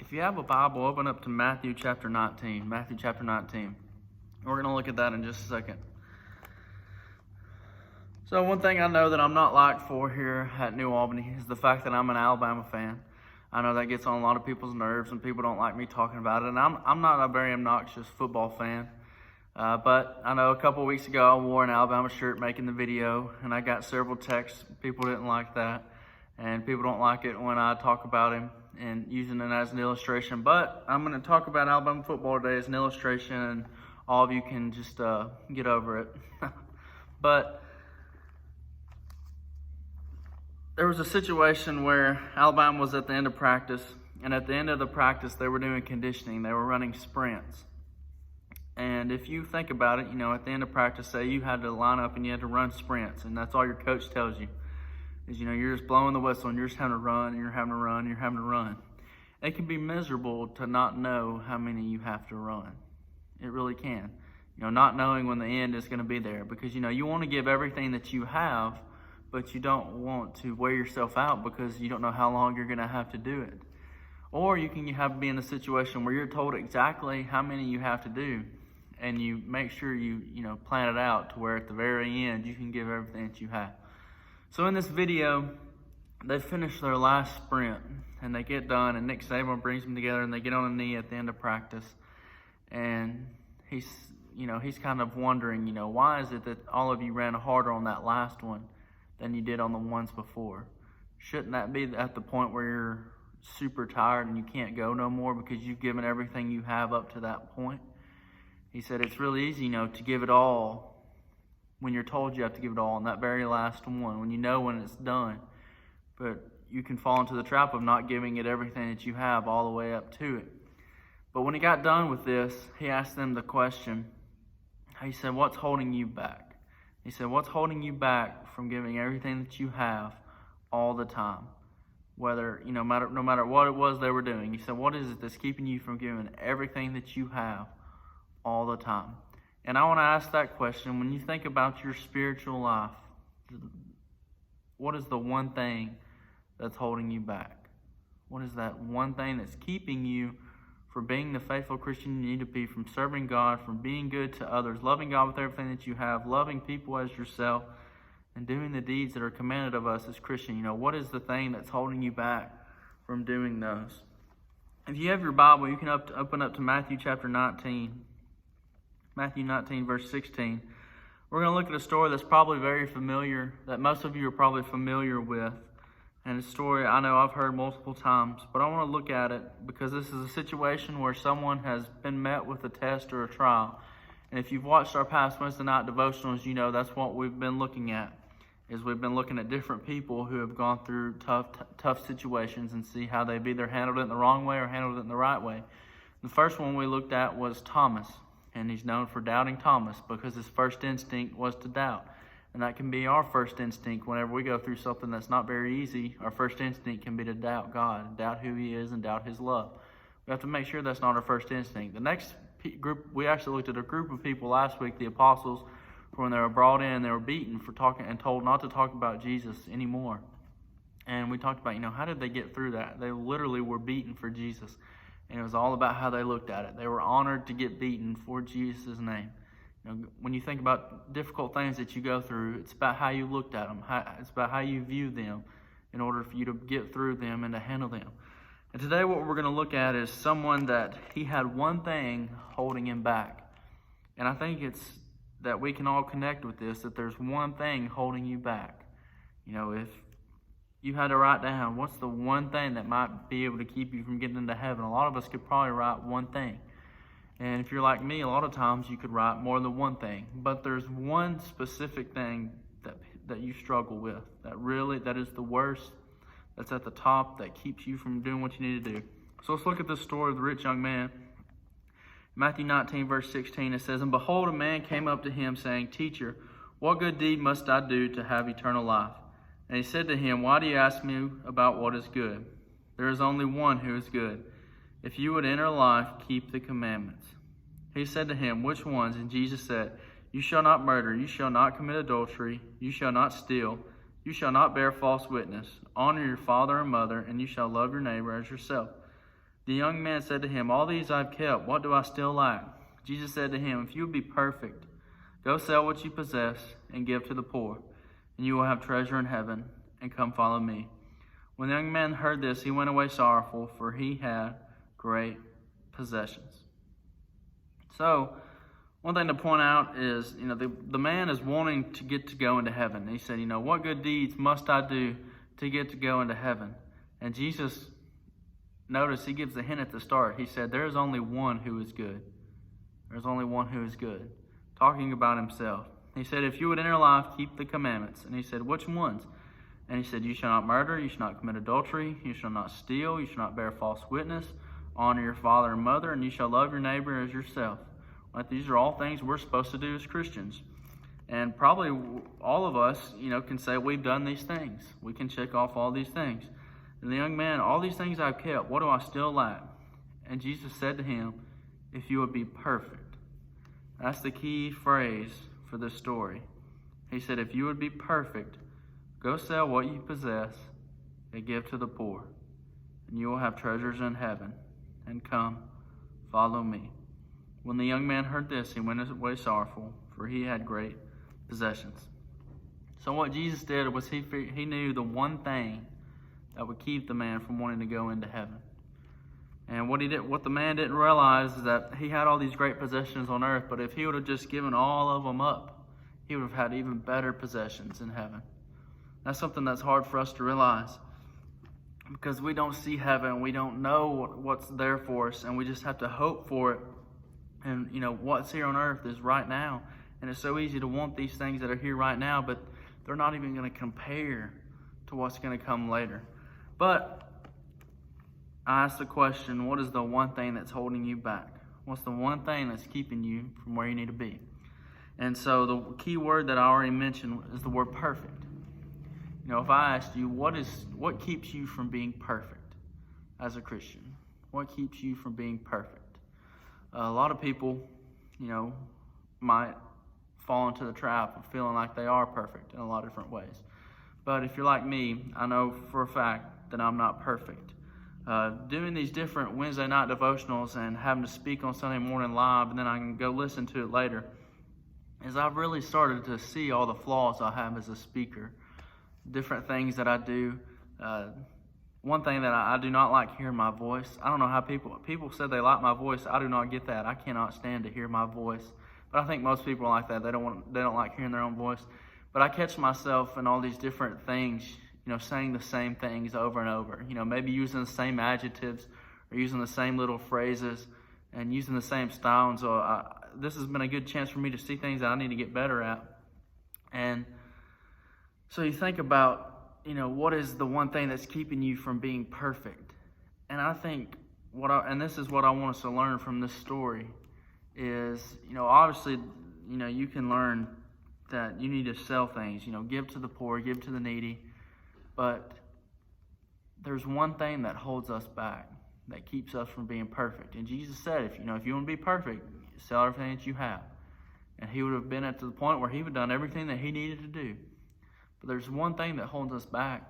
If you have a Bible, open up to Matthew chapter 19. Matthew chapter 19. We're going to look at that in just a second. So one thing I know that I'm not liked for here at New Albany is the fact that I'm an Alabama fan. I know that gets on a lot of people's nerves and people don't like me talking about it. And I'm not a very obnoxious football fan. But I know a couple weeks ago I wore an Alabama shirt making the video, and I got several texts. People didn't like that, and people don't like it when I talk about him and using it as an illustration. But I'm going to talk about Alabama football today as an illustration, and all of you can just get over it. But there was a situation where Alabama was at the end of practice, and at the end of the practice they were doing conditioning. They were running sprints. And if you think about it, at the end of practice, say you had to line up and you had to run sprints, and that's all your coach tells you, is, you're just blowing the whistle and you're just having to run, and you're having to run, and you're having to run. It can be miserable to not know how many you have to run. It really can. Not knowing when the end is going to be there, because, you want to give everything that you have, but you don't want to wear yourself out because you don't know how long you're going to have to do it. Or you can be in a situation where you're told exactly how many you have to do, and you make sure you plan it out to where at the very end you can give everything that you have. So in this video, they finish their last sprint, and they get done, and Nick Saban brings them together, and they get on a knee at the end of practice, and he's kind of wondering, why is it that all of you ran harder on that last one than you did on the ones before? Shouldn't that be at the point where you're super tired and you can't go no more because you've given everything you have up to that point? He said it's really easy, to give it all when you're told you have to give it all on that very last one, when you know when it's done. But you can fall into the trap of not giving it everything that you have all the way up to it. But when he got done with this, he asked them the question. He said, what's holding you back? He said, what's holding you back from giving everything that you have all the time? Whether, no matter what it was they were doing. He said, what is it that's keeping you from giving everything that you have all the time? And I want to ask that question. When you think about your spiritual life, what is the one thing that's holding you back? What is that one thing that's keeping you from being the faithful Christian you need to be, from serving God, from being good to others, loving God with everything that you have, loving people as yourself, and doing the deeds that are commanded of us as Christians? What is the thing that's holding you back from doing those? If you have your Bible, you can open up to Matthew chapter 19. Matthew 19, verse 16. We're going to look at a story that's probably very familiar, that most of you are probably familiar with. And a story I know I've heard multiple times, but I want to look at it because this is a situation where someone has been met with a test or a trial. And if you've watched our past Wednesday night devotionals, that's what we've been looking at. Is we've been looking at different people who have gone through tough situations and see how they've either handled it in the wrong way or handled it in the right way. The first one we looked at was Thomas, and he's known for doubting Thomas because his first instinct was to doubt. And that can be our first instinct whenever we go through something that's not very easy. Our first instinct can be to doubt God, doubt who He is, and doubt His love. We have to make sure that's not our first instinct. The next group, we actually looked at a group of people last week, the apostles, when they were brought in, they were beaten for talking and told not to talk about Jesus anymore. And we talked about, how did they get through that? They literally were beaten for Jesus. And it was all about how they looked at it. They were honored to get beaten for Jesus' name. When you think about difficult things that you go through, it's about how you looked at them. It's about how you view them in order for you to get through them and to handle them. And today what we're going to look at is someone that he had one thing holding him back. And I think it's that we can all connect with this, that there's one thing holding you back. If you had to write down what's the one thing that might be able to keep you from getting into heaven, a lot of us could probably write one thing. And if you're like me, a lot of times you could write more than one thing. But there's one specific thing that you struggle with, that is the worst, that's at the top, that keeps you from doing what you need to do. So let's look at this story of the rich young man. Matthew 19, verse 16, it says, And behold, a man came up to him, saying, Teacher, what good deed must I do to have eternal life? And he said to him, Why do you ask me about what is good? There is only one who is good. If you would enter life, keep the commandments. He said to him, Which ones? And Jesus said, You shall not murder, you shall not commit adultery, you shall not steal, you shall not bear false witness, honor your father and mother, and you shall love your neighbor as yourself. The young man said to him, "All these I've kept. What do I still lack?" Jesus said to him, "If you would be perfect, go sell what you possess and give to the poor, and you will have treasure in heaven, and come follow me." When the young man heard this, he went away sorrowful, for he had great possessions. So, one thing to point out is, the man is wanting to get to go into heaven. He said, "What good deeds must I do to get to go into heaven?" And Jesus, notice he gives the hint at the start. He said, "There is only one who is good." There's only one who is good. Talking about himself. He said, "If you would enter life, keep the commandments." And he said, "Which ones?" And he said, "You shall not murder, you shall not commit adultery, you shall not steal, you shall not bear false witness, honor your father and mother, and you shall love your neighbor as yourself." Like, these are all things we're supposed to do as Christians. And probably all of us, can say we've done these things. We can check off all these things. And the young man, "All these things I've kept, what do I still lack?" And Jesus said to him, "If you would be perfect." That's the key phrase for this story. He said, "If you would be perfect, go sell what you possess and give to the poor, and you will have treasures in heaven, and come, follow me." When the young man heard this, he went away sorrowful, for he had great possessions. So what Jesus did was he knew the one thing that would keep the man from wanting to go into heaven. And what the man didn't realize is that he had all these great possessions on earth, but if he would have just given all of them up, he would have had even better possessions in heaven. That's something that's hard for us to realize, because we don't see heaven, we don't know what's there for us, and we just have to hope for it. And what's here on earth is right now, and it's so easy to want these things that are here right now, but they're not even going to compare to what's going to come later. But I ask the question, what is the one thing that's holding you back? What's the one thing that's keeping you from where you need to be? And so the key word that I already mentioned is the word perfect. If I asked you, what keeps you from being perfect as a Christian? What keeps you from being perfect? A lot of people, might fall into the trap of feeling like they are perfect in a lot of different ways. But if you're like me, I know for a fact that I'm not perfect. Doing these different Wednesday night devotionals and having to speak on Sunday morning live, and then I can go listen to it later, is I've really started to see all the flaws I have as a speaker. Different things that I do. One thing that I do not like hearing my voice. I don't know how people said they like my voice. I do not get that. I cannot stand to hear my voice. But I think most people are like that. They don't like hearing their own voice. But I catch myself in all these different things, saying the same things over and over. Maybe using the same adjectives or using the same little phrases and using the same style. And so this has been a good chance for me to see things that I need to get better at. And so you think about, what is the one thing that's keeping you from being perfect? And I think and this is what I want us to learn from this story is, obviously, you can learn that you need to sell things, give to the poor, give to the needy. But there's one thing that holds us back, that keeps us from being perfect. And Jesus said, if you want to be perfect, sell everything that you have. And he would have been at the point where he would have done everything that he needed to do. But there's one thing that holds us back.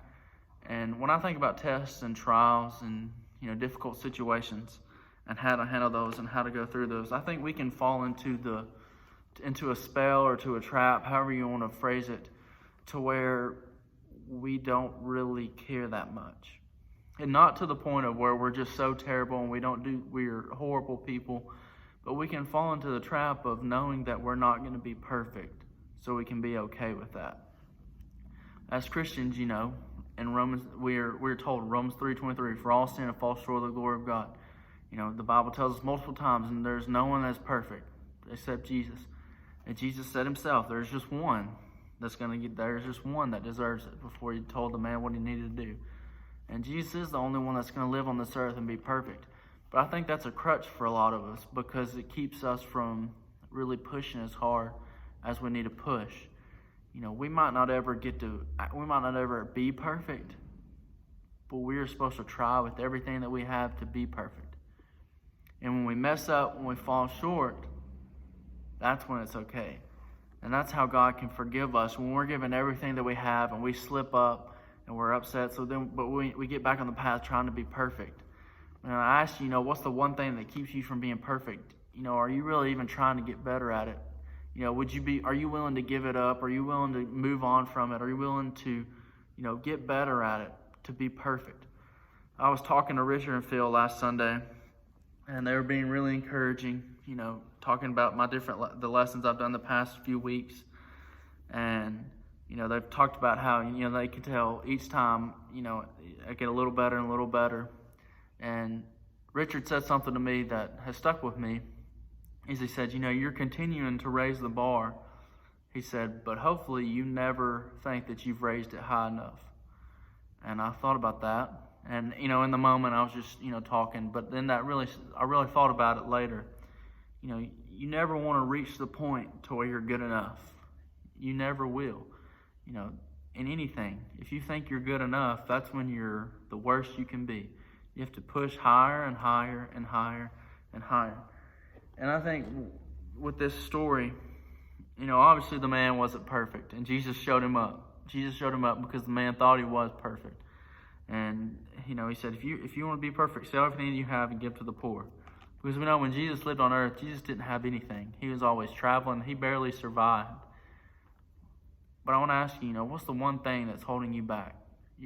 And when I think about tests and trials and difficult situations and how to handle those and how to go through those, I think we can fall into a spell or to a trap, however you want to phrase it, to where we don't really care that much. And not to the point of where we're just so terrible and we're horrible people, but we can fall into the trap of knowing that we're not going to be perfect, so we can be okay with that. As Christians, in Romans, we're told, Romans 3:23, "For all sin and fall short of the glory of God." The Bible tells us multiple times, and there's no one that's perfect except Jesus. And Jesus said himself, there's just one there's just one that deserves it before he told the man what he needed to do. And Jesus is the only one that's going to live on this earth and be perfect. But I think that's a crutch for a lot of us, because it keeps us from really pushing as hard as we need to push. We might not ever be perfect, but we're supposed to try with everything that we have to be perfect. And when we mess up, when we fall short, that's when it's okay. And that's how God can forgive us, when we're given everything that we have and we slip up and we're upset. But we get back on the path trying to be perfect. And I asked you, what's the one thing that keeps you from being perfect? Are you really even trying to get better at it? Are you willing to give it up? Are you willing to move on from it? Are you willing to, get better at it, to be perfect? I was talking to Richard and Phil last Sunday, and they were being really encouraging, talking about the lessons I've done the past few weeks. And, they've talked about how, they can tell each time, I get a little better and a little better. And Richard said something to me that has stuck with me. He said, you're continuing to raise the bar. He said, but hopefully you never think that you've raised it high enough. And I thought about that. And, in the moment I was just, talking. But then I really thought about it later. You never want to reach the point to where you're good enough. You never will. In anything, if you think you're good enough, that's when you're the worst you can be. You have to push higher and higher and higher and higher. And I think with this story, obviously the man wasn't perfect, and Jesus showed him up. Jesus showed him up because the man thought he was perfect. And, he said, if you want to be perfect, sell everything you have and give to the poor. Because we know when Jesus lived on earth, Jesus didn't have anything. He was always traveling. He barely survived. But I want to ask you, what's the one thing that's holding you back?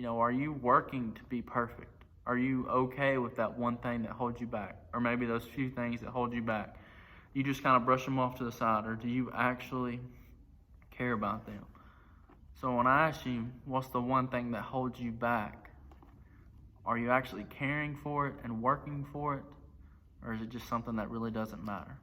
Are you working to be perfect? Are you okay with that one thing that holds you back? Or maybe those few things that hold you back. You just kind of brush them off to the side, or do you actually care about them? So when I ask you, what's the one thing that holds you back? Are you actually caring for it and working for it? Or is it just something that really doesn't matter?